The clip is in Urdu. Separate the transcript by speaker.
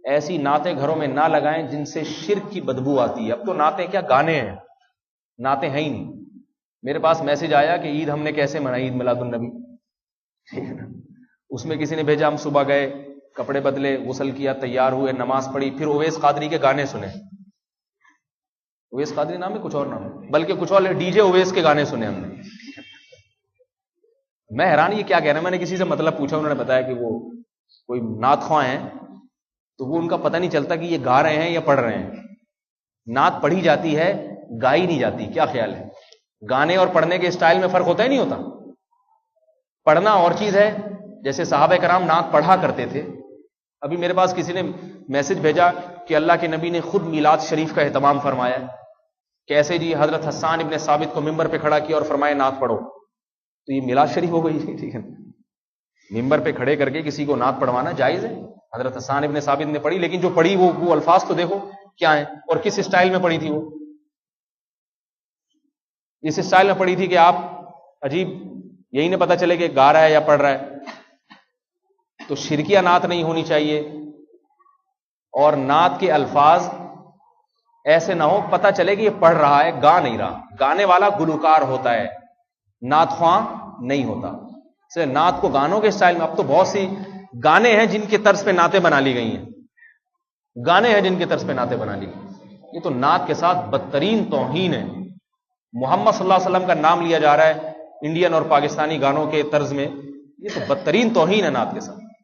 Speaker 1: ایسی نعتیں گھروں میں نہ لگائیں جن سے شرک کی بدبو آتی ہے. اب تو نعتیں کیا گانے ہیں, نعتیں ہیں ہی نہیں. میرے پاس میسج آیا کہ عید ہم نے کیسے منائی, عید میلاد النبی, اس میں کسی نے بھیجا ہم صبح گئے, کپڑے بدلے, غسل کیا, تیار ہوئے, نماز پڑھی, پھر اویس قادری کے گانے سنے. اویس قادری نام ہے, کچھ اور نام ہے, بلکہ کچھ اور, ڈی جے اویس کے گانے سنے ہم نے. میں حیران یہ کیا کہہ رہے ہیں. میں نے کسی سے مطلب پوچھا, انہوں نے بتایا کہ وہ کوئی نعت خواں ہیں, تو وہ ان کا پتہ نہیں چلتا کہ یہ گا رہے ہیں یا پڑھ رہے ہیں. نعت پڑھی جاتی ہے, گائی نہیں جاتی. کیا خیال ہے؟ گانے اور پڑھنے کے اسٹائل میں فرق ہوتا ہی نہیں ہوتا. پڑھنا اور چیز ہے, جیسے صحابہ کرام نعت پڑھا کرتے تھے. ابھی میرے پاس کسی نے میسج بھیجا کہ اللہ کے نبی نے خود میلاد شریف کا اہتمام فرمایا. کیسے جی؟ حضرت حسان ابن ثابت کو ممبر پہ کھڑا کیا اور فرمایا نعت پڑھو. تو یہ میلاد شریف ہو گئی. ٹھیک ہے, ممبر پہ کھڑے کر کے کسی کو نعت پڑھوانا جائز ہے. حضرت حسان ابن ثابت نے پڑھی, لیکن جو پڑھی وہ الفاظ تو دیکھو کیا ہیں اور کس اسٹائل میں پڑھی تھی. وہ اس اسٹائل میں پڑھی تھی کہ آپ عجیب, یہی نہ پتہ چلے کہ گا رہا ہے یا پڑھ رہا ہے. تو شرکیہ نعت نہیں ہونی چاہیے, اور نعت کے الفاظ ایسے نہ ہو پتہ چلے کہ یہ پڑھ رہا ہے, گا نہیں رہا. گانے والا گلوکار ہوتا ہے, نعت خواں نہیں ہوتا. سے نعت کو گانوں کے اسٹائل میں, اب تو بہت سی گانے ہیں جن کے طرز پہ نعتیں بنا لی گئی ہیں. گانے ہیں جن کے طرز پہ نعتیں بنا لی گئی. یہ تو نعت کے ساتھ بدترین توہین ہے. محمد صلی اللہ علیہ وسلم کا نام لیا جا رہا ہے انڈین اور پاکستانی گانوں کے طرز میں. یہ تو بدترین توہین ہے نعت کے ساتھ.